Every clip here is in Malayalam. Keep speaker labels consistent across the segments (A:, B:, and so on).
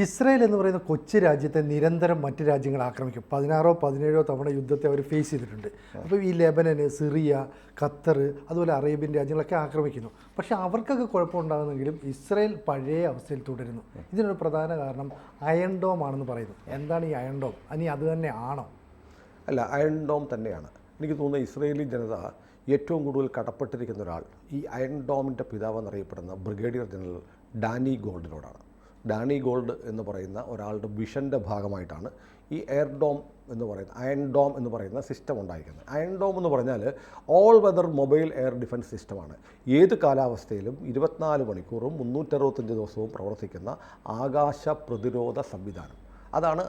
A: ഇസ്രായേൽ എന്ന് പറയുന്ന കൊച്ചു രാജ്യത്തെ നിരന്തരം മറ്റ് രാജ്യങ്ങൾ ആക്രമിക്കും. 16-17 തവണ യുദ്ധത്തെ അവർ ഫേസ് ചെയ്തിട്ടുണ്ട്. അപ്പോൾ ഈ ലെബനന്, സിറിയ, ഖത്തർ, അതുപോലെ അറേബ്യൻ രാജ്യങ്ങളൊക്കെ ആക്രമിക്കുന്നു. പക്ഷേ അവർക്കൊക്കെ കുഴപ്പമുണ്ടാകുന്നെങ്കിലും ഇസ്രായേൽ പഴയ അവസ്ഥയിൽ തുടരുന്നു. ഇതിനൊരു പ്രധാന കാരണം അയൺ ഡോം ആണെന്ന് പറയുന്നു. എന്താണ് ഈ അയൺ ഡോം? ഇനി അത് തന്നെ ആണോ?
B: അല്ല, അയൺ ഡോം തന്നെയാണ്. എനിക്ക് തോന്നുന്നത് ഇസ്രായേലി ജനത ഏറ്റവും കൂടുതൽ കടപ്പെട്ടിരിക്കുന്ന ഒരാൾ ഈ അയൺ ഡോമിൻ്റെ പിതാവ് എന്നറിയപ്പെടുന്ന ബ്രിഗേഡിയർ ജനറൽ ഡാനി ഗോൾഡിനോടാണ്. ഡാനി ഗോൾഡ് എന്ന് പറയുന്ന ഒരാളുടെ വിഷൻ്റെ ഭാഗമായിട്ടാണ് ഈ എയർ ഡോം എന്ന് പറയുന്ന അയൺ ഡോം എന്ന് പറയുന്ന സിസ്റ്റം ഉണ്ടായിരിക്കുന്നത്. അയൺ ഡോം എന്ന് പറഞ്ഞാൽ all weather mobile air defence സിസ്റ്റമാണ്. ഏത് കാലാവസ്ഥയിലും 24 മണിക്കൂറും 365 ദിവസവും പ്രവർത്തിക്കുന്ന ആകാശ പ്രതിരോധ സംവിധാനം. അതാണ്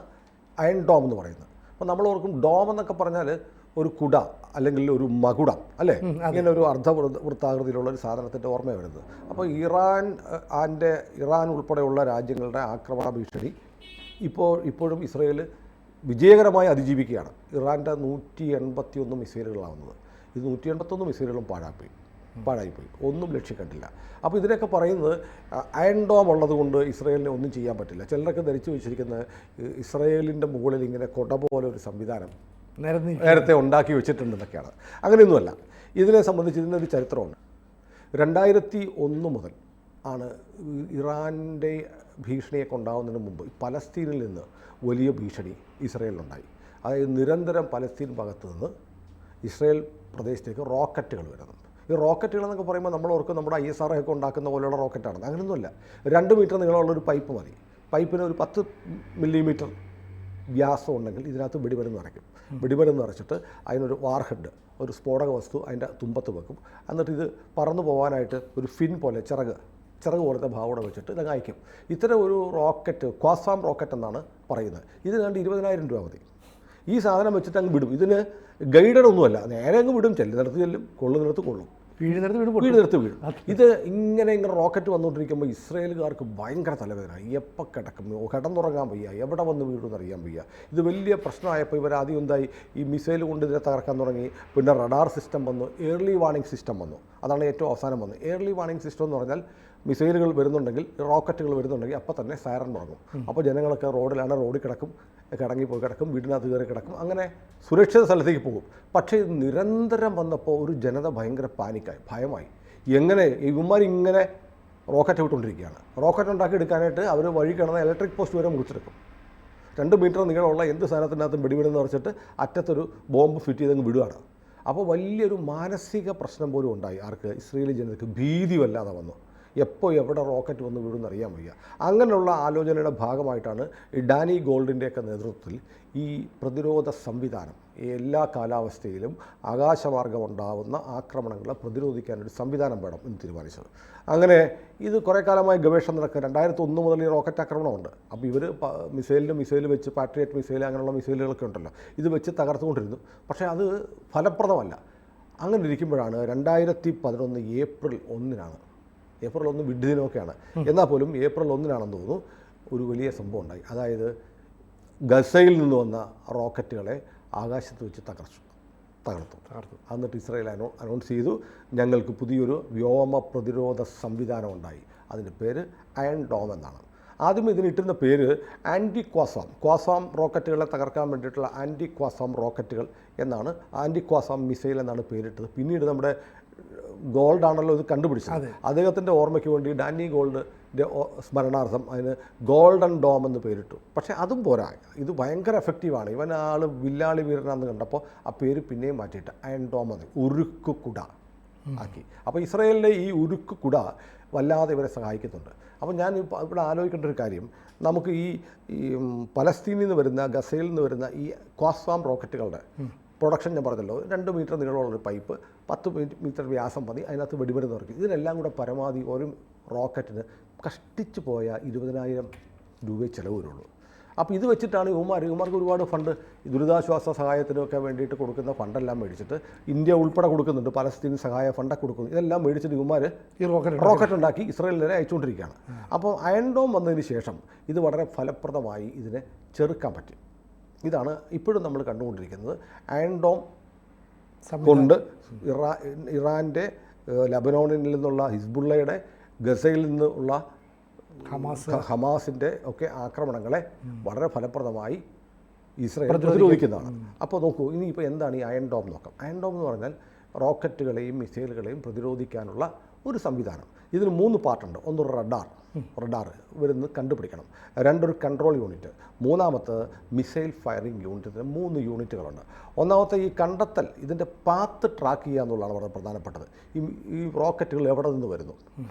B: അയൺ ഡോം എന്ന് പറയുന്നത്. അപ്പോൾ നമ്മൾ ഓർക്കും ഡോം എന്നൊക്കെ പറഞ്ഞാൽ ഒരു കുട അല്ലെങ്കിൽ ഒരു മകുടം അല്ലേ, ഇങ്ങനെ ഒരു അർദ്ധവൃത്താകൃതിയിലുള്ള ഒരു സാധനത്തിൻ്റെ ഓർമ്മ വരുന്നത്. അപ്പോൾ ഇറാൻ ഉൾപ്പെടെയുള്ള രാജ്യങ്ങളുടെ ആക്രമണ ഭീഷണി ഇപ്പോഴും ഇസ്രായേൽ വിജയകരമായി അതിജീവിക്കുകയാണ്. ഇറാൻ്റെ 181 മിസൈലുകളാവുന്നത്. ഇത് 181 മിസൈലുകളും പാഴായിപ്പോയി, ഒന്നും ലക്ഷ്യക്കണ്ടില്ല. അപ്പോൾ ഇതിനൊക്കെ പറയുന്നത് അയൺ ഡോം ഉള്ളത് കൊണ്ട് ഇസ്രായേലിനെ ഒന്നും ചെയ്യാൻ പറ്റില്ല. ചിലരൊക്കെ ധരിച്ചു വെച്ചിരിക്കുന്നത് ഇസ്രായേലിൻ്റെ മുകളിൽ ഇങ്ങനെ കൊട പോലെ ഒരു സംവിധാനം നേരത്തെ ഉണ്ടാക്കി വെച്ചിട്ടുണ്ടെന്നൊക്കെയാണ്. അങ്ങനെയൊന്നുമല്ല. ഇതിനെ സംബന്ധിച്ച് ഇതിനൊരു ചരിത്രമുണ്ട്. 2001 മുതൽ ആണ് ഇറാൻ്റെ ഭീഷണിയൊക്കെ ഉണ്ടാകുന്നതിന് മുമ്പ് പലസ്തീനിൽ നിന്ന് വലിയ ഭീഷണി ഇസ്രായേലിനുണ്ടായി. അതായത് നിരന്തരം പലസ്തീൻ ഭാഗത്ത് നിന്ന് ഇസ്രായേൽ പ്രദേശത്തേക്ക് റോക്കറ്റുകൾ വരുന്നുണ്ട്. ഈ റോക്കറ്റുകൾ എന്നൊക്കെ പറയുമ്പോൾ നമ്മൾ ഓർക്കും നമ്മുടെ ISR ഒക്കെ ഉണ്ടാക്കുന്ന പോലെയുള്ള റോക്കറ്റാണ്. അങ്ങനെയൊന്നുമല്ല. 2 മീറ്റർ നീളമുള്ളൊരു പൈപ്പ് മതി. പൈപ്പിന് ഒരു 10 മില്ലിമീറ്റർ വ്യാസം ഉണ്ടെങ്കിൽ ഇതിനകത്ത് വെടിമരുന്ന് നിറയ്ക്കും. വെടിമരുന്ന് നിറച്ചിട്ട് അതിനൊരു വാർഹെഡ്, ഒരു സ്ഫോടക വസ്തു അതിൻ്റെ തുമ്പത്ത് വെക്കും. എന്നിട്ട് ഇത് പറന്നു പോകാനായിട്ട് ഒരു ഫിൻ പോലെ ചിറക് പോലത്തെ ഭാവോടെ വെച്ചിട്ട് ഇതങ്ങ് അയക്കും. ഇത്തരം ഒരു റോക്കറ്റ് ക്വാസാം റോക്കറ്റ് എന്നാണ് പറയുന്നത്. ഇതിനാണ്ട് 20,000 രൂപ മതി. ഈ സാധനം വെച്ചിട്ട് അങ്ങ് വിടും. ഇതിന് ഗൈഡഡ് ഒന്നുമല്ല, നേരെ അങ്ങ് വിടും. ചെല്ലുന്നിടത്ത് ചെല്ലും, കൊള്ളുന്നിടത്ത് കൊള്ളും, വീഴുന്നിടത്ത് വീഴും. ഇത് ഇങ്ങനെ റോക്കറ്റ് വന്നുകൊണ്ടിരിക്കുമ്പോൾ ഇസ്രായേലുകാർക്ക് ഭയങ്കര തലവേദന. എപ്പോൾ കിടന്നുറങ്ങാൻ വയ്യ, എവിടെ വന്ന് വീഴുമെന്ന് അറിയാൻ വയ്യ. ഇത് വലിയ പ്രശ്നമായപ്പോൾ ഇവർ ആദ്യം എന്തായി, ഈ മിസൈൽ കൊണ്ട് ഇതിനെ തകർക്കാൻ തുടങ്ങി. പിന്നെ റഡാർ സിസ്റ്റം വന്നു, ഏർലി വാർണിംഗ് സിസ്റ്റം വന്നു. അതാണ് ഏറ്റവും അവസാനം വന്നത്. ഏർലി വാർണിംഗ് സിസ്റ്റം എന്ന് പറഞ്ഞാൽ മിസൈലുകൾ വരുന്നുണ്ടെങ്കിൽ, റോക്കറ്റുകൾ വരുന്നുണ്ടെങ്കിൽ അപ്പോൾ തന്നെ സൈറൺ മുടങ്ങും. അപ്പോൾ ജനങ്ങളൊക്കെ റോഡിൽ കിടക്കും, കിടങ്ങിപ്പോയി കിടക്കും, വീടിനകത്ത് കയറി കിടക്കും, അങ്ങനെ സുരക്ഷിത സ്ഥലത്തേക്ക് പോകും. പക്ഷേ ഇത് നിരന്തരം വന്നപ്പോൾ ഒരു ജനത ഭയങ്കര പാനിക്കായി, ഭയമായി. എങ്ങനെ ഇവന്മാരിങ്ങനെ റോക്കറ്റ് വിട്ടുകൊണ്ടിരിക്കുകയാണ്. റോക്കറ്റ് ഉണ്ടാക്കി എടുക്കാനായിട്ട് അവർ വഴി കിടന്ന ഇലക്ട്രിക് പോസ്റ്റ് വരെ മുറിച്ചെടുക്കും. 2 മീറ്റർ നീളമുള്ള എന്ത് സാധനത്തിനകത്തും വെടിവിടുന്ന് നിറച്ചിട്ട് അറ്റത്തൊരു ബോംബ് ഫിറ്റ് ചെയ്തങ്ങ് വിടുകയാണ്. അപ്പോൾ വലിയൊരു മാനസിക പ്രശ്നം പോലും ഉണ്ടായി. ആർക്ക്? ഇസ്രായേലി ജനതയ്ക്ക് ഭീതി വല്ലാതെ വന്നു. എപ്പോൾ എവിടെ റോക്കറ്റ് വന്ന് വീഴുമെന്ന് അറിയാൻ വയ്യ. അങ്ങനെയുള്ള ആലോചനയുടെ ഭാഗമായിട്ടാണ് ഈ ഡാനി ഗോൾഡിൻ്റെയൊക്കെ നേതൃത്വത്തിൽ ഈ പ്രതിരോധ സംവിധാനം എല്ലാ കാലാവസ്ഥയിലും ആകാശമാർഗം ഉണ്ടാകുന്ന ആക്രമണങ്ങളെ പ്രതിരോധിക്കാനൊരു സംവിധാനം വേണം എന്ന് തീരുമാനിച്ചത്. അങ്ങനെ ഇത് കുറേ കാലമായി ഗവേഷണം നടക്കുക. 2001 മുതൽ ഈ റോക്കറ്റ് ആക്രമണമുണ്ട്. അപ്പോൾ ഇവർ മിസൈൽ വെച്ച് പാട്രിയറ്റ് മിസൈൽ അങ്ങനെയുള്ള മിസൈലുകളൊക്കെ ഉണ്ടല്ലോ, ഇത് വെച്ച് തകർത്തുകൊണ്ടിരുന്നു. പക്ഷേ അത് ഫലപ്രദമല്ല. അങ്ങനെ ഇരിക്കുമ്പോഴാണ് 2011 ഏപ്രിൽ 1 ഏപ്രിൽ 1 വിഡ്ഢിദിനമൊക്കെയാണ്. എന്നാൽ പോലും ഏപ്രിൽ 1 തോന്നുന്നു ഒരു വലിയ സംഭവം ഉണ്ടായി. അതായത് ഗസയിൽ നിന്ന് വന്ന റോക്കറ്റുകളെ ആകാശത്ത് വെച്ച് തകർത്തു. എന്നിട്ട് ഇസ്രായേൽ അനൗൺസ് ചെയ്തു, ഞങ്ങൾക്ക് പുതിയൊരു വ്യോമ പ്രതിരോധ സംവിധാനം ഉണ്ടായി. അതിൻ്റെ പേര് അയൺ ഡോം എന്നാണ്. ആദ്യം ഇതിനിട്ടിരുന്ന പേര് ആൻറ്റി ക്വാസാം റോക്കറ്റുകളെ തകർക്കാൻ വേണ്ടിയിട്ടുള്ള ആൻറ്റി ക്വാസാം റോക്കറ്റുകൾ എന്നാണ്, ആൻറ്റി ക്വാസാം മിസൈൽ എന്നാണ് പേരിട്ടത്. പിന്നീട് നമ്മുടെ ഗോൾഡാണല്ലോ ഇത് കണ്ടുപിടിച്ചത്. അദ്ദേഹത്തിൻ്റെ ഓർമ്മയ്ക്ക് വേണ്ടി ഡാനി ഗോൾഡിൻ്റെ സ്മരണാർത്ഥം അതിന് ഗോൾഡൻ ഡോം എന്ന് പേരിട്ടു. പക്ഷേ അതും പോരാ, ഇത് ഭയങ്കര എഫക്റ്റീവാണ്. ഇവൻ ആൾ വില്ലാളി വീരനാണെന്ന് കണ്ടപ്പോൾ ആ പേര് പിന്നെയും മാറ്റിയിട്ട് അയൺ ഡോം എന്ന് ഉരുക്ക് കുട ആക്കി. അപ്പോൾ ഇസ്രായേലിലെ ഈ ഉരുക്ക് കുട വല്ലാതെ ഇവരെ സഹായിക്കുന്നുണ്ട്. അപ്പോൾ ഞാൻ ഇവിടെ ആലോചിക്കേണ്ട ഒരു കാര്യം, നമുക്ക് ഈ പലസ്തീനിൽ നിന്ന് വരുന്ന, ഗസയിൽ നിന്ന് വരുന്ന ഈ ക്വാസാം റോക്കറ്റുകളുടെ പ്രൊഡക്ഷൻ ഞാൻ പറഞ്ഞല്ലോ, 2 മീറ്റർ നീളമുള്ളൊരു പൈപ്പ്, 10 മീറ്റർ വ്യാസം മതി, അതിനകത്ത് വെടിമരുന്ന് നിറയ്ക്കും. ഇതിനെല്ലാം കൂടെ പരമാവധി ഒരു റോക്കറ്റിന് കഷ്ടിച്ച് പോയ 20,000 രൂപയെ ചിലവ് വരുള്ളൂ. അപ്പോൾ ഇത് വെച്ചിട്ടാണ് ഇവന്മാർക്ക് ഒരുപാട് ഫണ്ട്, ദുരിതാശ്വാസ സഹായത്തിനൊക്കെ വേണ്ടിയിട്ട് കൊടുക്കുന്ന ഫണ്ടെല്ലാം മേടിച്ചിട്ട് ഇന്ത്യ ഉൾപ്പെടെ കൊടുക്കുന്നുണ്ട്, പലസ്തീൻ സഹായ ഫണ്ടൊക്കെ കൊടുക്കുന്നു. ഇതെല്ലാം മേടിച്ചിട്ട് ഇവന്മാർ ഈ റോക്കറ്റ് ഉണ്ടാക്കി ഇസ്രായേലിൽ വരെ അയച്ചുകൊണ്ടിരിക്കുകയാണ്. അപ്പോൾ അയൺ ഡോം വന്നതിന് ശേഷം ഇത് വളരെ ഫലപ്രദമായി ഇതിനെ ചെറുക്കാൻ പറ്റി. ഇതാണ് ഇപ്പോഴും നമ്മൾ കണ്ടുകൊണ്ടിരിക്കുന്നത്. അയൺ ഡോം കൊണ്ട് ഇറാൻ്റെ, ലബനോണിൽ നിന്നുള്ള ഹിസ്ബുള്ളയുടെ, ഗസയിൽ നിന്നുള്ള ഹമാസിൻ്റെ ഒക്കെ ആക്രമണങ്ങളെ വളരെ ഫലപ്രദമായി ഇസ്രായേൽ പ്രതിരോധിക്കുന്നതാണ്. അപ്പോൾ നോക്കൂ, ഇനിയിപ്പോൾ എന്താണ് ഈ അയൺ ഡോം നോക്കാം. അയൺ ഡോം എന്ന് പറഞ്ഞാൽ റോക്കറ്റുകളെയും മിസൈലുകളെയും പ്രതിരോധിക്കാനുള്ള ഒരു സംവിധാനം. ഇതിന് 3 പാർട്ടുണ്ട്. ഒന്ന് റഡാർ വരുന്നത് കണ്ടുപിടിക്കണം. 2 ഒരു control unit, 3 missile firing unit. 3 യൂണിറ്റുകളുണ്ട്. ഒന്നാമത്തെ ഈ കണ്ടെത്തൽ, ഇതിൻ്റെ പാത്ത് ട്രാക്ക് ചെയ്യുക എന്നുള്ളതാണ് വളരെ പ്രധാനപ്പെട്ടത്. ഈ റോക്കറ്റുകൾ എവിടെ നിന്ന് വരുന്നു,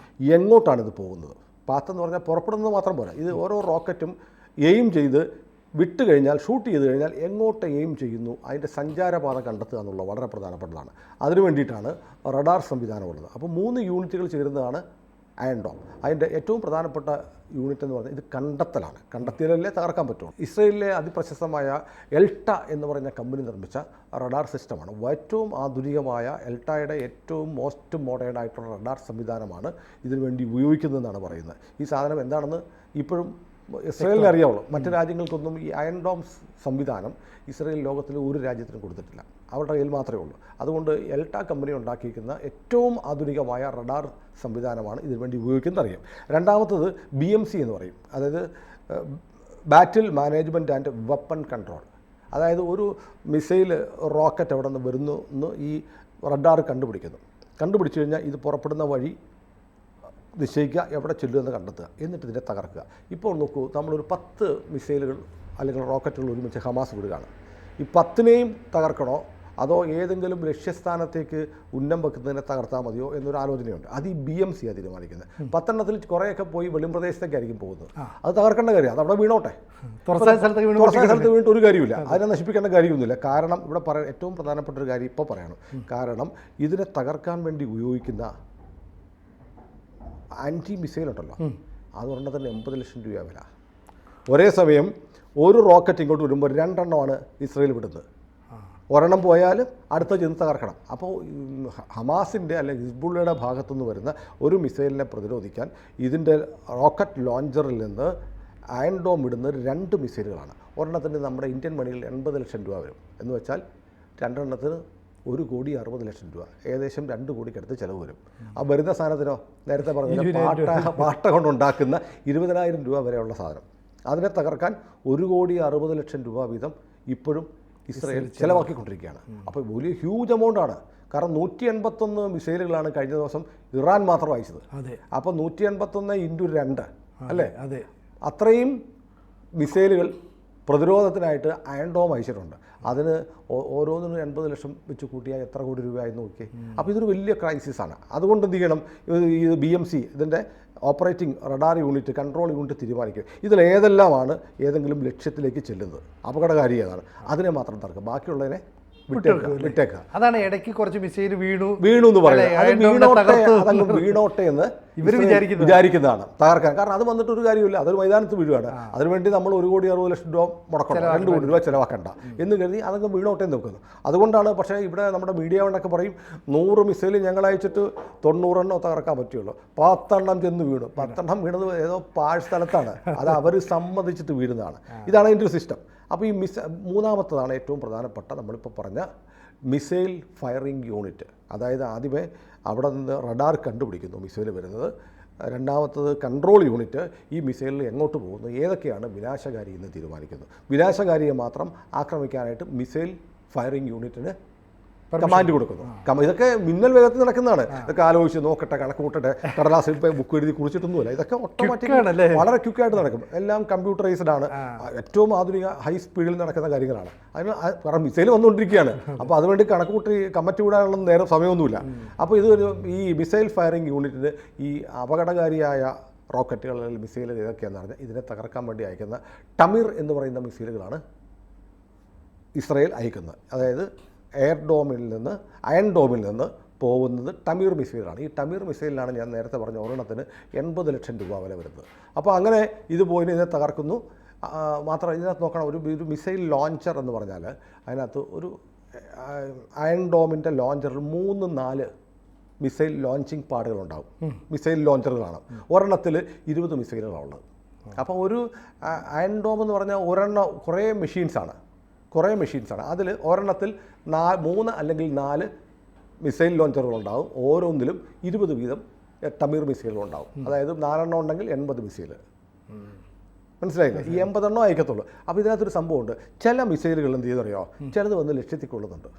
B: എങ്ങോട്ടാണ് ഇത് പോകുന്നത്. പാത്ത് എന്ന് പറഞ്ഞാൽ പുറപ്പെടുന്നത് മാത്രം പോരാ, ഇത് ഓരോ റോക്കറ്റും എയിം ചെയ്ത് വിട്ട് കഴിഞ്ഞാൽ, ഷൂട്ട് ചെയ്ത് കഴിഞ്ഞാൽ എങ്ങോട്ട് എയിം ചെയ്യുന്നു, അതിൻ്റെ സഞ്ചാരപാത കണ്ടെത്തുക എന്നുള്ളത് വളരെ പ്രധാനപ്പെട്ടതാണ്. അതിനു വേണ്ടിയിട്ടാണ് റഡാർ സംവിധാനമുള്ളത്. അപ്പോൾ 3 യൂണിറ്റുകൾ ചേരുന്നതാണ് അയൺ ഡോം. അതിൻ്റെ ഏറ്റവും പ്രധാനപ്പെട്ട യൂണിറ്റ് എന്ന് പറഞ്ഞാൽ ഇത് കണ്ടെത്തലാണ്. കണ്ടെത്തിയാലല്ലേ തകർക്കാൻ പറ്റുള്ളൂ. ഇസ്രയേലിലെ അതിപ്രശസ്തമായ എൽട്ട എന്ന് പറയുന്ന കമ്പനി നിർമ്മിച്ച റഡാർ സിസ്റ്റമാണ്. ഏറ്റവും ആധുനികമായ എൽട്ടയുടെ ഏറ്റവും മോസ്റ്റ് മോഡേൺ ആയിട്ടുള്ള റഡാർ സംവിധാനമാണ് ഇതിനു വേണ്ടി ഉപയോഗിക്കുന്നതെന്നാണ് പറയുന്നത്. ഈ സാധനം എന്താണെന്ന് ഇപ്പോഴും ഇസ്രയേലിന് അറിയാവുള്ളൂ. മറ്റ് രാജ്യങ്ങൾക്കൊന്നും ഈ അയൺ ഡോം സംവിധാനം ഇസ്രയേൽ ലോകത്തിൽ ഒരു രാജ്യത്തിനും കൊടുത്തിട്ടില്ല. അവരുടെ കയ്യിൽ മാത്രമേ ഉള്ളൂ. അതുകൊണ്ട് എൽട്ട കമ്പനി ഉണ്ടാക്കിയിരിക്കുന്ന ഏറ്റവും ആധുനികമായ റഡാർ സംവിധാനമാണ് ഇതിനുവേണ്ടി ഉപയോഗിക്കുന്നത് അറിയാം. രണ്ടാമത്തത് BMC എന്ന് പറയും, അതായത് ബാറ്റിൽ മാനേജ്മെൻറ്റ് ആൻഡ് വെപ്പൺ കൺട്രോൾ. അതായത് ഒരു മിസൈൽ റോക്കറ്റ് എവിടെ നിന്ന് വരുന്നു എന്ന് ഈ റഡാർ കണ്ടുപിടിച്ചു കഴിഞ്ഞാൽ ഇത് പുറപ്പെടുന്ന വഴി നിശ്ചയിക്കുക, എവിടെ ചെല്ലുമെന്ന് കണ്ടെത്തുക, എന്നിട്ട് ഇതിനെ തകർക്കുക. ഇപ്പോൾ നോക്കൂ, നമ്മളൊരു 10 മിസൈലുകൾ അല്ലെങ്കിൽ റോക്കറ്റുകൾ ഒരുമിച്ച് ഹമാസ് വിടുകയാണ്. ഈ 10നെയും തകർക്കണോ അതോ ഏതെങ്കിലും ലക്ഷ്യസ്ഥാനത്തേക്ക് ഉന്നം വെക്കുന്നതിനെ തകർത്താൽ മതിയോ എന്നൊരു ആലോചനയുണ്ട്. അത് ഈ BMC തീരുമാനിക്കുന്നത്. 10 കുറേയൊക്കെ പോയി വെളിമ്പ്രദേശത്തേക്കായിരിക്കും പോകുന്നത്. അത് തകർക്കേണ്ട കാര്യം, അത് അവിടെ വീണോട്ടെ. തുറസായ സ്ഥലത്ത് വീണിട്ട് ഒരു കാര്യമില്ല, അതിനെ നശിപ്പിക്കേണ്ട കാര്യമൊന്നുമില്ല. കാരണം ഇവിടെ ഏറ്റവും പ്രധാനപ്പെട്ട ഒരു കാര്യം ഇപ്പോൾ പറയണം. കാരണം ഇതിനെ തകർക്കാൻ വേണ്ടി ഉപയോഗിക്കുന്ന ആൻറ്റി മിസൈൽ ഉണ്ടല്ലോ, അത് ഒരെണ്ണത്തിന് 80 ലക്ഷം രൂപ വില. ഒരേ സമയം ഒരു റോക്കറ്റ് ഇങ്ങോട്ട് വരുമ്പോൾ 2 എണ്ണമാണ് ഇസ്രയേൽ വിടുന്നത്. ഒരെണ്ണം പോയാൽ അടുത്ത ചെന്ന് തകർക്കണം. അപ്പോൾ ഹമാസിൻ്റെ അല്ലെങ്കിൽ ഹിസ്ബുള്ളയുടെ ഭാഗത്തുനിന്ന് വരുന്ന ഒരു മിസൈലിനെ പ്രതിരോധിക്കാൻ ഇതിൻ്റെ റോക്കറ്റ് ലോഞ്ചറിൽ നിന്ന് അയൺ ഡോം ഇടുന്നത് 2 മിസൈലുകളാണ്. ഒരെണ്ണത്തിന് നമ്മുടെ ഇന്ത്യൻ മണിയിൽ 80 ലക്ഷം രൂപ വരും. എന്ന് വെച്ചാൽ 2 എണ്ണത്തിന് 1,60,00,000 രൂപ, ഏകദേശം 2 കോടിക്കടുത്ത് ചിലവ് വരും. ആ വരുന്ന സാധനത്തിനോ നേരത്തെ പറഞ്ഞ പാട്ട കൊണ്ടുണ്ടാക്കുന്ന 20,000 രൂപ വരെയുള്ള സാധനം, അതിനെ തകർക്കാൻ 1,60,00,000 രൂപ വീതം ഇപ്പോഴും ഇസ്രയേൽ ചിലവാക്കിക്കൊണ്ടിരിക്കുകയാണ്. അപ്പോൾ വലിയ ഹ്യൂജ് എമൗണ്ടാണ്. കാരണം 181 മിസൈലുകളാണ് കഴിഞ്ഞ ദിവസം ഇറാൻ മാത്രം അയച്ചത്. അപ്പോൾ 181 × 2 അല്ലേ, അത്രയും മിസൈലുകൾ പ്രതിരോധത്തിനായിട്ട് അയൺ ഡോം അയച്ചിട്ടുണ്ട്. അതിന് ഓരോന്നിനും 80 ലക്ഷം വെച്ച് കൂട്ടിയാൽ എത്ര കോടി രൂപയായി നോക്കി. അപ്പോൾ ഇതൊരു വലിയ ക്രൈസിസാണ്. അതുകൊണ്ട് എന്ത് ചെയ്യണം, ഇത് BMC ഇതിൻ്റെ operating radar unit, control unit തീരുമാനിക്കുക ഏതെല്ലാമാണ് ഏതെങ്കിലും ലക്ഷ്യത്തിലേക്ക് ചെല്ലുന്നത്, അപകടകാരി ഏതാണ്, അതിനെ മാത്രം തർക്കം, ബാക്കിയുള്ളതിനെ വിട്ടേക്കുക.
A: അതാണ് ഇടയ്ക്ക് കുറച്ച് മിസൈൽ വീണു
B: എന്ന് പറയുന്നത്. വീണോട്ടെ എന്ന് ഇവർ വിചാരിക്കുന്നതാണ് തകർക്കാൻ. കാരണം അത് വന്നിട്ട് ഒരു കാര്യമില്ല, അതൊരു മൈതാനത്ത് വീഴുകയാണ്. അതിനുവേണ്ടി നമ്മൾ 1,60,00,000 രൂപ മുടക്കണം, 2 കോടി രൂപ ചിലവാക്കണ്ട എന്ന് കരുതി അതൊക്കെ വീണോട്ടെ എന്ന് വെക്കുന്നു. അതുകൊണ്ടാണ്. പക്ഷേ ഇവിടെ നമ്മുടെ മീഡിയ കൊണ്ടൊക്കെ പറയും 100 മിസൈൽ ഞങ്ങൾ അയച്ചിട്ട് 90 എണ്ണം തകർക്കാൻ പറ്റുള്ളൂ. 10 എണ്ണം ചെന്ന് വീണു. 10 എണ്ണം വീണത് ഏതോ പാഴ് സ്ഥലത്താണ്, അത് അവർ സമ്മതിച്ചിട്ട് വീഴുന്നതാണ്. ഇതാണ് അതിൻ്റെ ഒരു സിസ്റ്റം. അപ്പോൾ ഈ മൂന്നാമത്തതാണ് ഏറ്റവും പ്രധാനപ്പെട്ട നമ്മളിപ്പോൾ പറഞ്ഞ മിസൈൽ ഫയറിംഗ് യൂണിറ്റ്. അതായത് ആദ്യമേ അവിടെ നിന്ന് റഡാർ കണ്ടുപിടിക്കുന്നു മിസൈൽ വരുന്നത്. രണ്ടാമത്തത് കൺട്രോൾ യൂണിറ്റ് ഈ മിസൈലിൽ എങ്ങോട്ട് പോകുന്നു, ഏതൊക്കെയാണ് വിനാശകാരി എന്ന് തീരുമാനിക്കുന്നു. വിനാശകാരിയെ മാത്രം ആക്രമിക്കാനായിട്ട് മിസൈൽ ഫയറിംഗ് യൂണിറ്റിന് കമാൻഡ് കൊടുക്കുന്നു. ഇതൊക്കെ മിന്നൽ വേഗത്തിൽ നടക്കുന്നതാണ്. ഇതൊക്കെ ആലോചിച്ച് നോക്കട്ടെ, കണക്ക് കൂട്ടട്ടെ, കടലാസിൽ ബുക്ക് എഴുതി കുറിച്ചിട്ടൊന്നുമില്ല. ഇതൊക്കെ ഓട്ടോമാറ്റിക് വളരെ ക്വിക്കായിട്ട് നടക്കും. എല്ലാം കമ്പ്യൂട്ടറൈസ്ഡ് ആണ്. ഏറ്റവും ആധുനിക ഹൈ സ്പീഡിൽ നടക്കുന്ന കാര്യങ്ങളാണ്. അതിന് കാരണം മിസൈൽ വന്നുകൊണ്ടിരിക്കുകയാണ്. അപ്പോൾ അതുവേണ്ടി കണക്ക് കൂട്ടി കമ്മറ്റി വിടാനുള്ള നേരം സമയമൊന്നുമില്ല. അപ്പോൾ ഈ മിസൈൽ ഫയറിംഗ് യൂണിറ്റിന് ഈ അപകടകാരിയായ റോക്കറ്റുകൾ അല്ലെങ്കിൽ മിസൈലുകൾ ഏതൊക്കെയാണെന്ന് പറഞ്ഞാൽ ഇതിനെ തകർക്കാൻ വേണ്ടി അയക്കുന്ന ടമിർ എന്ന് പറയുന്ന മിസൈലുകളാണ് ഇസ്രയേൽ അയക്കുന്നത്. അതായത് അയൺ ഡോമിൽ നിന്ന് പോകുന്നത് ടമീർ മിസൈലാണ്. ഈ ടമീർ മിസൈലിലാണ് ഞാൻ നേരത്തെ പറഞ്ഞ ഒരെണ്ണത്തിന് 80 ലക്ഷം രൂപ വില വരുന്നത്. അപ്പോൾ അങ്ങനെ ഇത് പോയി ഇതിനെ തകർക്കുന്നു. മാത്രം ഇതിനകത്ത് നോക്കണം, ഒരു മിസൈൽ ലോഞ്ചർ എന്ന് പറഞ്ഞാൽ അതിനകത്ത് ഒരു അയൺ ഡോമിൻ്റെ ലോഞ്ചറിൽ 3-4 മിസൈൽ ലോഞ്ചിങ് പാഡുകളുണ്ടാകും. മിസൈൽ ലോഞ്ചറുകളാണ്. ഒരെണ്ണത്തിൽ 20 മിസൈലുകളാണ് ഉള്ളത്. അപ്പോൾ ഒരു അയൺ ഡോം എന്ന് പറഞ്ഞാൽ കുറേ മെഷീൻസാണ്. അതിൽ ഒരെണ്ണത്തിൽ 3 അല്ലെങ്കിൽ 4 മിസൈൽ ലോഞ്ചറുകളുണ്ടാകും. ഓരോന്നിലും 20 വീതം ടമീർ മിസൈലുകൾ ഉണ്ടാവും. അതായത് 4 ഉണ്ടെങ്കിൽ 80 മിസൈൽ. മനസ്സിലായില്ലേ? ഈ 80 അയക്കത്തുള്ളൂ. അപ്പോൾ ഇതിനകത്തൊരു സംഭവമുണ്ട്. ചില മിസൈലുകൾ എന്ത് ചെയ്തറിയോ, ചിലത് വന്ന് ലക്ഷ്യത്തിൽ കൊള്ളുന്നുണ്ട്.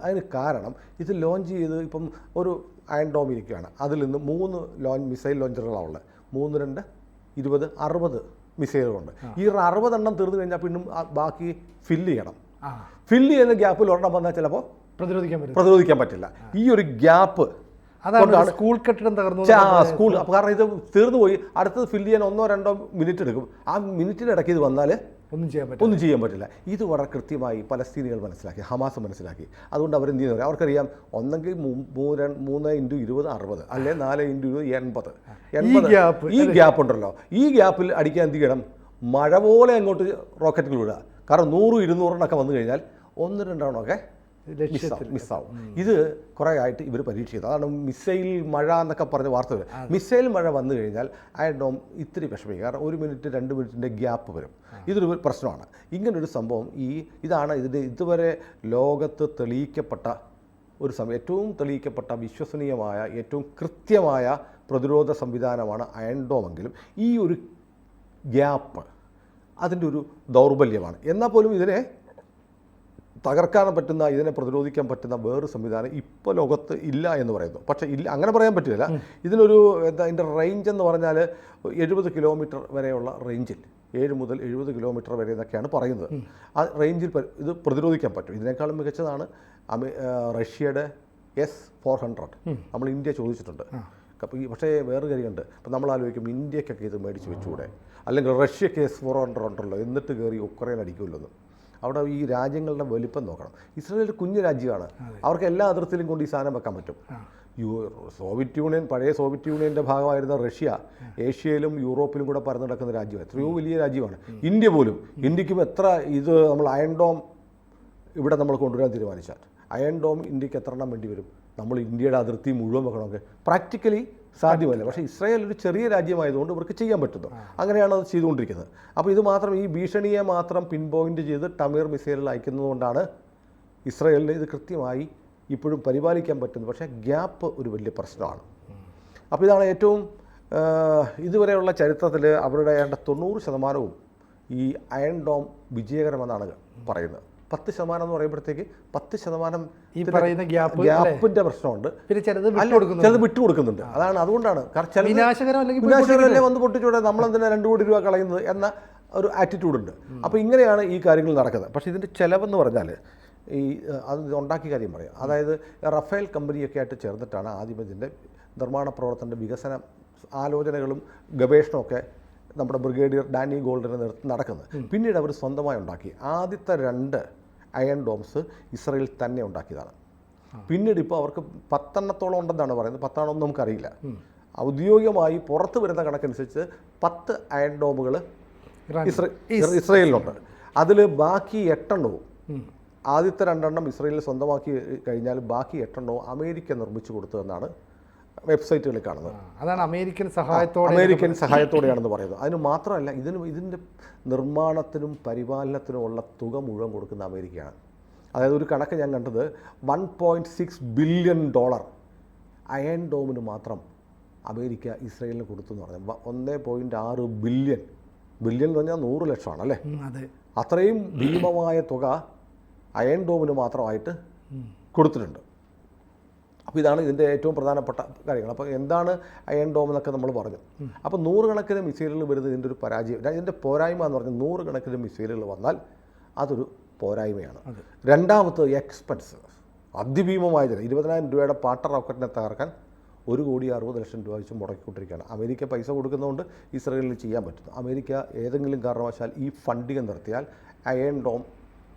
B: അതിന് കാരണം ഇത് ലോഞ്ച് ചെയ്ത് ഇപ്പം ഒരു അയൺ ഡോം ഇരിക്കുകയാണ്. അതിൽ നിന്ന് 3 മിസൈൽ ലോഞ്ചറുകളാണ് ഉള്ളത്. 3, 2, 20, 60 മിസൈലുകളുണ്ട്. ഈ 60 തീർന്നു കഴിഞ്ഞാൽ പിന്നെ ബാക്കി ഫില്ല് ചെയ്യണം. ഫില്ല് ചെയ്യുന്ന ഗ്യാപ്പിൽ ഒരെണ്ണം വന്നാൽ ചിലപ്പോൾ പ്രതിരോധിക്കാൻ പറ്റില്ല. ഈ ഒരു ഗ്യാപ്പ്
A: സ്കൂൾ കെട്ടിടം തകർന്നു.
B: സ്കൂൾ കാരണം ഇത് തീർന്നു പോയി, അടുത്തത് ഫില്ല് ചെയ്യാൻ 1-2 മിനിറ്റ് എടുക്കും. ആ മിനിറ്റിനിടയ്ക്ക് ഇത് വന്നാൽ ഒന്നും ചെയ്യാൻ പറ്റില്ല. ഇത് വളരെ കൃത്യമായി പലസ്തീനികൾ മനസ്സിലാക്കി, ഹമാസ് മനസ്സിലാക്കി. അതുകൊണ്ട് അവരെന്ത് ചെയ്യുന്നത്, അവർക്കറിയാം ഒന്നെങ്കിൽ 3x20 60, അല്ലെ 4x20 80. ഈ ഗ്യാപ്പ് ഉണ്ടല്ലോ, ഈ ഗ്യാപ്പിൽ അടിക്കാൻ എന്ത് ചെയ്യണം, മഴ പോലെ അങ്ങോട്ട് റോക്കറ്റുകൾ വിടുക. കാരണം 100-200 വന്നു കഴിഞ്ഞാൽ 1-2 മിസ്സാവും. ഇത് കുറേ ആയിട്ട് ഇവർ പരീക്ഷ ചെയ്തു. അതാണ് മിസൈൽ മഴ എന്നൊക്കെ പറഞ്ഞ വാർത്ത. മിസൈൽ മഴ വന്നു കഴിഞ്ഞാൽ അയൺ ഡോം ഇത്തിരി വിഷമിക്കും. കാരണം 1 മിനിറ്റ് 2 മിനിറ്റിൻ്റെ ഗ്യാപ്പ് വരും. ഇതൊരു പ്രശ്നമാണ്. ഇങ്ങനൊരു സംഭവം ഇതാണ് ഇതിൻ്റെ ഇതുവരെ ലോകത്ത് തെളിയിക്കപ്പെട്ട ഒരു ഏറ്റവും തെളിയിക്കപ്പെട്ട വിശ്വസനീയമായ ഏറ്റവും കൃത്യമായ പ്രതിരോധ സംവിധാനമാണ് അയൺ ഡോമെങ്കിലും ഈ ഒരു ഗ്യാപ്പ് അതിൻ്റെ ഒരു ദൗർബല്യമാണ്. എന്നാൽ പോലും ഇതിനെ തകർക്കാൻ പറ്റുന്ന, ഇതിനെ പ്രതിരോധിക്കാൻ പറ്റുന്ന വേറൊരു സംവിധാനം ഇപ്പോൾ ലോകത്ത് ഇല്ല എന്ന് പറയുന്നു. പക്ഷേ അങ്ങനെ പറയാൻ പറ്റില്ല. ഇതിനൊരു ഇതിൻ്റെ റേഞ്ച് എന്ന് പറഞ്ഞാൽ 70 കിലോമീറ്റർ വരെയുള്ള റേഞ്ചിൽ, 7 മുതൽ 70 കിലോമീറ്റർ വരെ എന്നൊക്കെയാണ് പറയുന്നത്. ആ റേഞ്ചിൽ ഇത് പ്രതിരോധിക്കാൻ പറ്റും. ഇതിനേക്കാളും മികച്ചതാണ് റഷ്യയുടെ S-400. നമ്മൾ ഇന്ത്യ ചോദിച്ചിട്ടുണ്ട്. പക്ഷേ വേറൊരു കാര്യമുണ്ട്. ഇപ്പം നമ്മൾ ആലോചിക്കും ഇന്ത്യക്കൊക്കെ ഇത് മേടിച്ച് വെച്ചുകൂടെ, അല്ലെങ്കിൽ റഷ്യക്ക് S-400 ഉണ്ടല്ലോ, എന്നിട്ട് കയറി ഉക്രൈൻ അടിക്കുമല്ലോ. അവിടെ ഈ രാജ്യങ്ങളുടെ വലിപ്പം നോക്കണം. ഇസ്രായേൽ കുഞ്ഞു രാജ്യമാണ്. അവർക്ക് എല്ലാ അതിർത്തിയിലും കൊണ്ട് ഈ സാധനം വെക്കാൻ പറ്റും. പഴയ സോവിയറ്റ് യൂണിയൻ്റെ ഭാഗമായിരുന്ന റഷ്യ ഏഷ്യയിലും യൂറോപ്പിലും കൂടെ പരന്നു നടക്കുന്ന രാജ്യമാണ്. എത്രയോ വലിയ രാജ്യമാണ്. ഇന്ത്യ പോലും, ഇന്ത്യക്കും എത്ര ഇത് നമ്മൾ അയൺ ഡോം ഇവിടെ നമ്മൾ കൊണ്ടുവരാൻ തീരുമാനിച്ചാൽ അയൺ ഡോം ഇന്ത്യക്ക് എത്ര എണ്ണം വേണ്ടി വരും? നമ്മൾ ഇന്ത്യയുടെ അതിർത്തി മുഴുവൻ വെക്കണമെങ്കിൽ പ്രാക്ടിക്കലി സാധ്യമല്ല. പക്ഷേ ഇസ്രായേൽ ഒരു ചെറിയ രാജ്യമായതുകൊണ്ട് ഇവർക്ക് ചെയ്യാൻ പറ്റുന്നു. അങ്ങനെയാണ് അത് ചെയ്തുകൊണ്ടിരിക്കുന്നത്. അപ്പോൾ ഇത് മാത്രം, ഈ ഭീഷണിയെ മാത്രം പിൻ പോയിന്റ് ചെയ്ത് ടമീർ മിസൈലുകൾ അയക്കുന്നതുകൊണ്ടാണ് ഇസ്രായേലിന് ഇത് കൃത്യമായി ഇപ്പോഴും പരിപാലിക്കാൻ പറ്റുന്നത്. പക്ഷേ ഗ്യാപ്പ് ഒരു വലിയ പ്രശ്നമാണ്. അപ്പോൾ ഇതാണ് ഏറ്റവും ഇതുവരെയുള്ള ചരിത്രത്തിൽ അവരുടെ 90% ഈ അയൺ ഡോം വിജയകരമെന്നാണ് പറയുന്നത്. 10% എന്ന് പറയുമ്പോഴത്തേക്ക് 10%
A: ഈ പറയുന്ന
B: ഗ്യാപ്പിന്റെ പ്രശ്നമുണ്ട്. ചിലത് വിട്ടുകൊടുക്കുന്നുണ്ട്. അതാണ്, അതുകൊണ്ടാണ് വിനാശകരമല്ലേ വന്ന് പൊട്ടിച്ചൂടെ, നമ്മളെന്തിനാ 2 കോടി രൂപ കളയുന്നത് എന്ന ഒരു ആറ്റിറ്റ്യൂഡുണ്ട്. അപ്പോൾ ഇങ്ങനെയാണ് ഈ കാര്യങ്ങൾ നടക്കുന്നത്. പക്ഷേ ഇതിൻ്റെ ചിലവെന്ന് പറഞ്ഞാൽ അത് ഉണ്ടാക്കിയ കാര്യം പറയാം. അതായത് റഫേൽ കമ്പനിയൊക്കെ ആയിട്ട് ചേർന്നിട്ടാണ് ആദ്യം ഇതിൻ്റെ നിർമ്മാണ പ്രവർത്തനത്തിൻ്റെ വികസന ആലോചനകളും ഗവേഷണമൊക്കെ നമ്മുടെ ബ്രിഗേഡിയർ ഡാനി ഗോൾഡിന് നടക്കുന്നത്. പിന്നീട് അവർ സ്വന്തമായി ഉണ്ടാക്കി. ആദ്യത്തെ 2 അയൺ ഡോംസ് ഇസ്രായേൽ തന്നെ ഉണ്ടാക്കിയതാണ്. പിന്നീട് ഇപ്പോൾ അവർക്ക് 10 ഉണ്ടെന്നാണ് പറയുന്നത്. 10 നമുക്കറിയില്ല. ഔദ്യോഗികമായി പുറത്ത് വരുന്ന കണക്കനുസരിച്ച് 10 അയൺ ഡോമുകൾ ഇസ്രായേലിലുണ്ട്. അതിൽ ബാക്കി 8 ആദ്യത്തെ 2 ഇസ്രായേലിൽ സ്വന്തമാക്കി കഴിഞ്ഞാൽ ബാക്കി 8 അമേരിക്ക നിർമ്മിച്ചു കൊടുത്തതെന്നാണ് വെബ്സൈറ്റുകളിൽ കാണുന്നത്.
A: അതാണ് അമേരിക്കൻ
B: സഹായത്തോടെയാണെന്ന് പറയുന്നത്. അതിന് മാത്രമല്ല, ഇതിൻ്റെ നിർമ്മാണത്തിനും പരിപാലനത്തിനുമുള്ള തുക മുഴുവൻ കൊടുക്കുന്ന അമേരിക്കയാണ്. അതായത് ഒരു കണക്ക് ഞാൻ കണ്ടത് $1.6 ബില്യൺ അയൺ ഡോമിന് മാത്രം അമേരിക്ക ഇസ്രായേലിന് കൊടുത്തു എന്ന് പറഞ്ഞു. 1.6 ബില്യൺ എന്ന് പറഞ്ഞാൽ 100 ലക്ഷമാണ് അല്ലേ? അത്രയും ഭീമമായ തുക അയൺ ഡോമിന് മാത്രമായിട്ട് കൊടുത്തിട്ടുണ്ട്. അപ്പോൾ ഇതാണ് ഇതിൻ്റെ ഏറ്റവും പ്രധാനപ്പെട്ട കാര്യങ്ങൾ. അപ്പോൾ എന്താണ് അയൺ ഡോം എന്നൊക്കെ നമ്മൾ പറഞ്ഞു. അപ്പോൾ 100 കണക്കിന് മിസൈലുകൾ വരുന്നത് ഇതിൻ്റെ ഒരു പരാജയം. ഇതിൻ്റെ പോരായ്മ എന്ന് പറഞ്ഞാൽ 100 കണക്കിന് മിസൈലുകൾ വന്നാൽ അതൊരു പോരായ്മയാണ്. രണ്ടാമത്തെ എക്സ്പെൻസ് അതിഭീമമായത്. 20,000 രൂപയുടെ പാട്ട റോക്കറ്റിനെ തകർക്കാൻ 1,60,00,000 രൂപ വെച്ച് മുടക്കിക്കൊണ്ടിരിക്കുകയാണ്. അമേരിക്ക പൈസ കൊടുക്കുന്നതുകൊണ്ട് ഇസ്രായേലിൽ ചെയ്യാൻ പറ്റുന്നു. അമേരിക്ക ഏതെങ്കിലും കാരണവശാൽ ഈ ഫണ്ടിങ് നിർത്തിയാൽ അയൺ ഡോം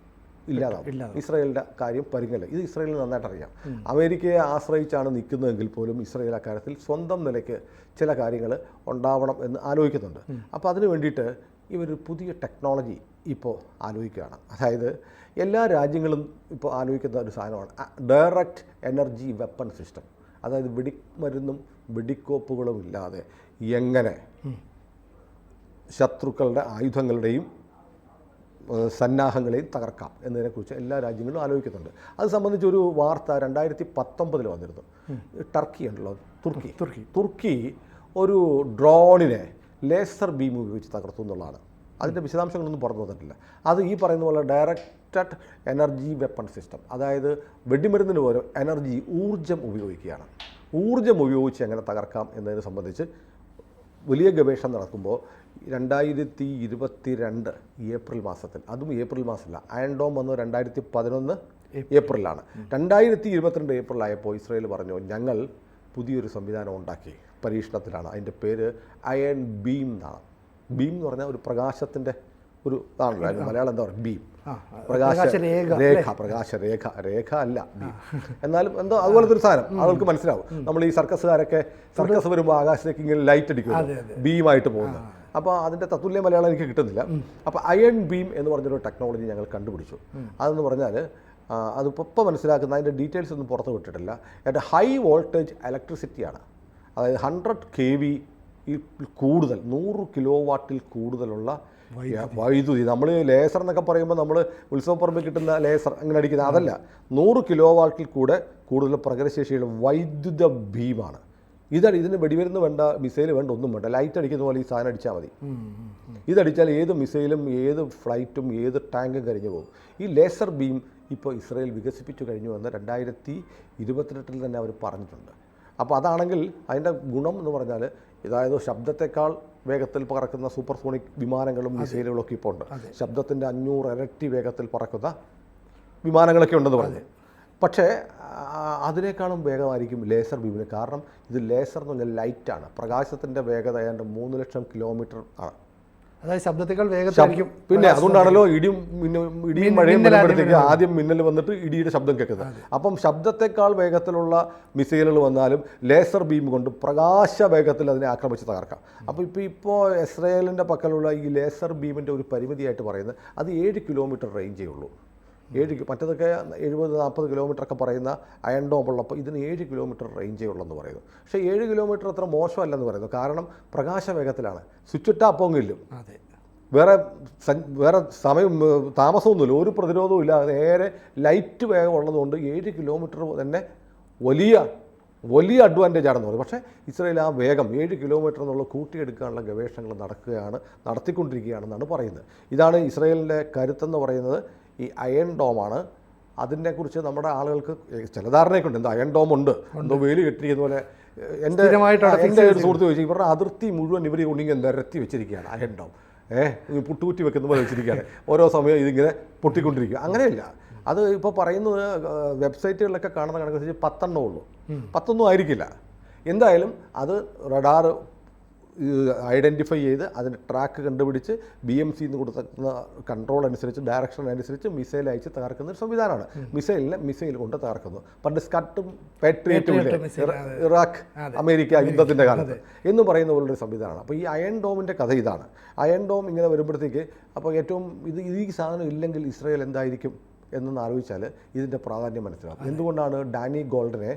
B: ഇല്ലാതാവും. ഇസ്രായേലിൻ്റെ കാര്യം പരിങ്ങല്ല. ഇത് ഇസ്രായേലിന് നന്നായിട്ട് അറിയാം. അമേരിക്കയെ ആശ്രയിച്ചാണ് നിൽക്കുന്നതെങ്കിൽ പോലും ഇസ്രായേൽ അക്കാര്യത്തിൽ സ്വന്തം നിലയ്ക്ക് ചില കാര്യങ്ങൾ ഉണ്ടാവണം എന്ന് ആലോചിക്കുന്നുണ്ട്. അപ്പോൾ അതിന് വേണ്ടിയിട്ട് ഇവരൊരു പുതിയ ടെക്നോളജി ഇപ്പോൾ ആലോചിക്കുകയാണ്. അതായത് എല്ലാ രാജ്യങ്ങളും ഇപ്പോൾ ആലോചിക്കുന്ന ഒരു സാധനമാണ് ഡയറക്റ്റ് എനർജി വെപ്പൺ സിസ്റ്റം. അതായത് വെടിമരുന്നും വെടിക്കോപ്പുകളും ഇല്ലാതെ എങ്ങനെ ശത്രുക്കളുടെ ആയുധങ്ങളുടെയും സന്നാഹങ്ങളെയും തകർക്കാം എന്നതിനെക്കുറിച്ച് എല്ലാ രാജ്യങ്ങളും ആലോചിക്കുന്നുണ്ട്. അത് സംബന്ധിച്ചൊരു വാർത്ത 2019 വന്നിരുന്നു. ടർക്കി ഉണ്ടല്ലോ, തുർക്കി ഒരു ഡ്രോണിനെ ലേസർ ബീം ഉപയോഗിച്ച് തകർത്തു എന്നുള്ളതാണ്. അതിൻ്റെ വിശദാംശങ്ങളൊന്നും പുറത്തു വന്നിട്ടില്ല. അത് ഈ പറയുന്ന പോലെ ഡയറക്റ്റഡ് എനർജി വെപ്പൺ സിസ്റ്റം, അതായത് വെടിമരുന്നിന് പകരം ഊർജ്ജം ഉപയോഗിക്കുകയാണ്. ഊർജ്ജം ഉപയോഗിച്ച് എങ്ങനെ തകർക്കാം എന്നതിനെ സംബന്ധിച്ച് വലിയ ഗവേഷണം നടക്കുമ്പോൾ 2022 ഏപ്രിൽ മാസത്തിൽ, അതും ഏപ്രിൽ മാസമല്ല, അയൺ ഡോം വന്നത് 2011 ഏപ്രിലാണ്. 2022 ഏപ്രിലായപ്പോൾ ഇസ്രായേൽ പറഞ്ഞു, ഞങ്ങൾ പുതിയൊരു സംവിധാനം ഉണ്ടാക്കി, പരീക്ഷണത്തിലാണ്. അതിൻ്റെ പേര് അയൺ ബീം എന്നാണ്. ബീം എന്ന് പറഞ്ഞാൽ ഒരു പ്രകാശത്തിൻ്റെ ഒരു ഇതാണല്ലോ, അതിന് മലയാളം എന്താ പറയുക, ബീം, പ്രകാശരേഖ അല്ല ബീം, എന്നാലും എന്തോ അതുപോലത്തെ ഒരു സാധനം ആളുകൾക്ക് മനസ്സിലാവും. നമ്മൾ ഈ സർക്കസ് വരുമ്പോൾ ആകാശത്തേക്ക് ഇങ്ങനെ ലൈറ്റ് അടിക്കും, ബീമായിട്ട് പോകുന്നത്. അപ്പോൾ അതിൻ്റെ തത്തുല്യ മലയാളം എനിക്ക് കിട്ടുന്നില്ല. അപ്പോൾ അയൺ ബീം എന്ന് പറഞ്ഞൊരു ടെക്നോളജി ഞങ്ങൾ കണ്ടുപിടിച്ചു. അതെന്ന് പറഞ്ഞാൽ അതിപ്പോൾ മനസ്സിലാക്കുന്ന അതിൻ്റെ ഡീറ്റെയിൽസ് ഒന്നും പുറത്ത് വിട്ടിട്ടില്ല. അതിൻ്റെ ഹൈ വോൾട്ടേജ് ഇലക്ട്രിസിറ്റിയാണ്. അതായത് 100 kV കൂടുതൽ, 100 കിലോവാട്ടിൽ കൂടുതലുള്ള വൈദ്യുതി. നമ്മൾ ലേസർ എന്നൊക്കെ പറയുമ്പോൾ നമ്മൾ ഉത്സവപ്പറമ്പിൽ കിട്ടുന്ന ലേസർ അങ്ങനെ അടിക്കുന്നത് അതല്ല, 100 കിലോവാട്ടിൽ കൂടുതൽ പ്രകടശേഷിയുള്ള വൈദ്യുത ബീമാണ്. ഇതിന് വെടിമരുന്ന് വേണ്ട, മിസൈൽ വേണ്ട, ഒന്നും വേണ്ട. ലൈറ്റ് അടിക്കുന്ന പോലെ ഈ സാധനം അടിച്ചാൽ മതി. ഇതടിച്ചാൽ ഏത് മിസൈലും ഏത് ഫ്ലൈറ്റും ഏത് ടാങ്കും കരിഞ്ഞു പോകും. ഈ ലേസർ ബീം ഇപ്പോൾ ഇസ്രായേൽ വികസിപ്പിച്ചു കഴിഞ്ഞു എന്ന് 2022 തന്നെ അവർ പറഞ്ഞിട്ടുണ്ട്. അപ്പോൾ അതാണെങ്കിൽ അതിൻ്റെ ഗുണം എന്ന് പറഞ്ഞാൽ, അതായത് ശബ്ദത്തെക്കാൾ വേഗത്തിൽ പറക്കുന്ന സൂപ്പർസോണിക് വിമാനങ്ങളും മിസൈലുകളൊക്കെ ഇപ്പോൾ ഉണ്ട്. ശബ്ദത്തിൻ്റെ 500 ഇരട്ടി വേഗത്തിൽ പറക്കുന്ന വിമാനങ്ങളൊക്കെ ഉണ്ടെന്ന് പറഞ്ഞു. പക്ഷേ അതിനേക്കാളും വേഗമായിരിക്കും ലേസർ ബീമിന്. കാരണം ഇത് ലേസർ എന്ന് പറഞ്ഞാൽ ലൈറ്റാണ്. പ്രകാശത്തിൻ്റെ വേഗത ഏതാണ്ട് 3 ലക്ഷം കിലോമീറ്റർ ആണ്.
A: അതായത് ശബ്ദത്തേക്കാൾ വേഗത്തിലായിരിക്കും.
B: പിന്നെ അതുകൊണ്ടാണല്ലോ ഇടിയും മഴയും വരുമ്പോഴത്തേക്ക് ആദ്യം മിന്നൽ വന്നിട്ട് ഇടിയുടെ ശബ്ദം കേൾക്കുന്നത്. അപ്പം ശബ്ദത്തെക്കാൾ വേഗത്തിലുള്ള മിസൈലുകൾ വന്നാലും ലേസർ ബീം കൊണ്ട് പ്രകാശ വേഗത്തിൽ അതിനെ ആക്രമിച്ച് തകർക്കാം. അപ്പോൾ ഇപ്പോൾ ഇസ്രായേലിൻ്റെ പക്കലുള്ള ഈ ലേസർ ബീമിൻ്റെ ഒരു പരിമിതിയായിട്ട് പറയുന്നത് അത് 7 കിലോമീറ്റർ റേഞ്ചേ ഉള്ളൂ. മറ്റതൊക്കെ 70-40 കിലോമീറ്ററൊക്കെ പറയുന്ന അയൺ ഡോം ഉള്ളപ്പോൾ ഇതിന് 7 കിലോമീറ്റർ റേഞ്ചേ ഉള്ളെന്ന് പറയുന്നു. പക്ഷേ 7 കിലോമീറ്റർ അത്ര മോശമല്ലെന്ന് പറയുന്നു. കാരണം പ്രകാശ വേഗത്തിലാണ്. സ്വിച്ചിട്ടാ അപ്പോങ്ങില്ലും, വേറെ സമയം താമസമൊന്നുമില്ല, ഒരു പ്രതിരോധവും ഇല്ല. നേരെ ലൈറ്റ് വേഗം ഉള്ളതുകൊണ്ട് 7 കിലോമീറ്റർ തന്നെ വലിയ അഡ്വാൻറ്റേജ് ആണെന്ന് പറയും. പക്ഷേ ഇസ്രായേൽ ആ വേഗം 7 കിലോമീറ്റർ എന്നുള്ള കൂട്ടിയെടുക്കാനുള്ള ഗവേഷണങ്ങൾ നടത്തിക്കൊണ്ടിരിക്കുകയാണെന്നാണ് പറയുന്നത്. ഇതാണ് ഇസ്രായേലിൻ്റെ കരുത്തെന്ന് പറയുന്നത്. ഈ അയൺ ഡോമാണ്. അതിനെക്കുറിച്ച് നമ്മുടെ ആളുകൾക്ക് ചില ധാരണയൊക്കെ ഉണ്ട്. എന്തോ അയൺ ഡോം ഉണ്ട്, എന്തോ വേലി കെട്ടിയിരിക്കുന്ന പോലെ. എൻ്റെ ഒരു സുഹൃത്ത് ചോദിച്ചു, ഇവരുടെ അതിർത്തി മുഴുവൻ ഇവർ കൊണ്ടിങ്ങനെ നിരത്തി വെച്ചിരിക്കുകയാണ് അയൺ ഡോം. പുട്ടുകുറ്റി വെക്കുന്ന പോലെ വെച്ചിരിക്കുകയാണ്. ഓരോ സമയം ഇതിങ്ങനെ പൊട്ടിക്കൊണ്ടിരിക്കുക. അങ്ങനെയല്ല, അത് ഇപ്പോൾ പറയുന്നത് വെബ്സൈറ്റുകളിലൊക്കെ കാണുന്ന കണക്കനുസരിച്ച് 10 ഉള്ളൂ. 10 ആയിരിക്കില്ല. എന്തായാലും അത് റഡാർ ഐഡൻറ്റിഫൈ ചെയ്ത് അതിൻ്റെ ട്രാക്ക് കണ്ടുപിടിച്ച് BMC കൊടുക്കുന്ന കൺട്രോൾ അനുസരിച്ച്, ഡയറക്ഷൻ അനുസരിച്ച് മിസൈൽ അയച്ച് തകർക്കുന്ന ഒരു സംവിധാനമാണ്. മിസൈൽ കൊണ്ട് തകർക്കുന്നു. പണ്ട് സ്കട്ടും പാട്രിയറ്റും ഇറാഖ് അമേരിക്ക യുദ്ധത്തിൻ്റെ കാലത്ത് എന്ന് പറയുന്ന പോലുള്ളൊരു സംവിധാനമാണ്. അപ്പോൾ ഈ അയൺ ഡോമിൻ്റെ കഥ ഇതാണ്. അയൺ ഡോം ഇങ്ങനെ വരുമ്പോഴത്തേക്ക് അപ്പോൾ ഏറ്റവും ഈ സാധനം ഇല്ലെങ്കിൽ ഇസ്രായേൽ എന്തായിരിക്കും എന്നൊന്ന് ആലോചിച്ചാൽ ഇതിൻ്റെ പ്രാധാന്യം മനസ്സിലാവും. എന്തുകൊണ്ടാണ് ഡാനി ഗോൾഡിനെ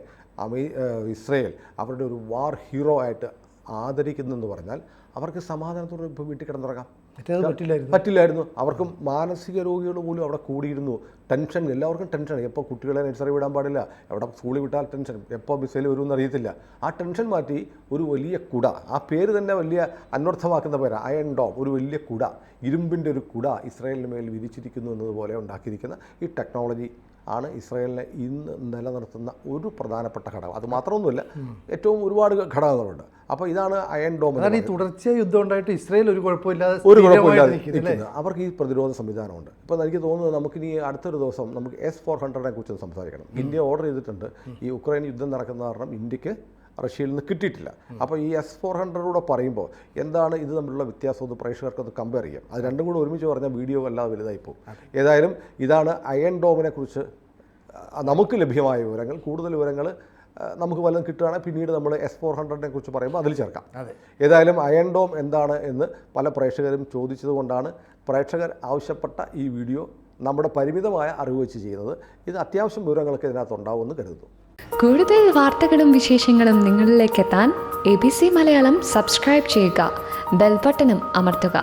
B: ഇസ്രായേൽ അവരുടെ ഒരു വാർ ഹീറോ ആയിട്ട് ആദരിക്കുന്നെന്ന് പറഞ്ഞാൽ, അവർക്ക് സമാധാനത്തോടെ ഇപ്പോൾ വീട്ടിൽ കിടന്നുറങ്ങാം പറ്റില്ലായിരുന്നു. അവർക്ക് മാനസിക രോഗികൾ പോലും അവിടെ കൂടിയിരുന്നു. ടെൻഷൻ, എല്ലാവർക്കും ടെൻഷൻ. എപ്പോൾ കുട്ടികളെ നഴ്സറി വിടാൻ പാടില്ല, എവിടെ സ്കൂളിൽ വിട്ടാൽ ടെൻഷൻ, എപ്പോൾ മിസൈൽ വരുമെന്ന് അറിയത്തില്ല. ആ ടെൻഷൻ മാറ്റി ഒരു വലിയ കുട, ആ പേര് തന്നെ വലിയ അന്വർത്ഥമാക്കുന്ന പേരാണ് അയൺ ഡോം. ഒരു വലിയ കുട, ഇരുമ്പിൻ്റെ ഒരു കുട ഇസ്രായേലിന് മേൽ വിരിച്ചിരിക്കുന്നു എന്നതുപോലെ ഉണ്ടാക്കിയിരിക്കുന്ന ഈ ടെക്നോളജി ആണ് ഇസ്രായേലിനെ ഇന്ന് നിലനിർത്തുന്ന ഒരു പ്രധാനപ്പെട്ട ഘടകം. അത് മാത്രമൊന്നുമില്ല, ഏറ്റവും ഒരുപാട് ഘടകങ്ങളുണ്ട്. അപ്പോൾ ഇതാണ് അയൺ ഡോം.
A: ഈ തുടർച്ചയായ യുദ്ധം ഉണ്ടായിട്ട് ഇസ്രായേൽ ഒരു കുഴപ്പമില്ലാതെ
B: അവർക്ക് ഈ പ്രതിരോധ സംവിധാനമുണ്ട്. ഇപ്പോൾ എനിക്ക് തോന്നുന്നത് നമുക്കിനി അടുത്തൊരു ദിവസം നമുക്ക് S-400നെ കുറിച്ച് സംസാരിക്കണം. ഇന്ത്യ ഓർഡർ ചെയ്തിട്ടുണ്ട്. ഈ ഉക്രൈൻ യുദ്ധം നടക്കുന്ന കാരണം ഇന്ത്യക്ക് റഷ്യയിൽ നിന്ന് കിട്ടിയിട്ടില്ല. അപ്പോൾ ഈ S-400 പറയുമ്പോൾ എന്താണ് ഇത് തമ്മിലുള്ള വ്യത്യാസം എന്ന് പ്രേക്ഷകർക്കൊന്ന് കമ്പയർ ചെയ്യാം. അത് രണ്ടും കൂടെ ഒരുമിച്ച് പറഞ്ഞാൽ വീഡിയോ വല്ലാതെ വലുതായി പോകും. ഏതായാലും ഇതാണ് അയൺ ഡോമിനെ കുറിച്ച് നമുക്ക് ലഭ്യമായ വിവരങ്ങൾ. കൂടുതൽ വിവരങ്ങൾ നമുക്ക് വല്ലതും കിട്ടുകയാണെങ്കിൽ പിന്നീട് നമ്മൾ S-400നെ കുറിച്ച് പറയുമ്പോൾ അതിൽ ചേർക്കാം. ഏതായാലും അയൺ ഡോം എന്താണ് എന്ന് പല പ്രേക്ഷകരും ചോദിച്ചതുകൊണ്ടാണ് പ്രേക്ഷകർ ആവശ്യപ്പെട്ട ഈ വീഡിയോ നമ്മുടെ പരിമിതമായ അറിവ് വെച്ച് ചെയ്യുന്നത്. ഇത് അത്യാവശ്യം വിവരങ്ങളൊക്കെ ഇതിനകത്ത് ഉണ്ടാവുമെന്ന് കരുതുന്നു.
C: കൂടുതൽ വാർത്തകളും വിശേഷങ്ങളും നിങ്ങളിലേക്ക് എത്താൻ ABC മലയാളം സബ്സ്ക്രൈബ് ചെയ്യുക, ബെൽ ബട്ടണും അമർത്തുക.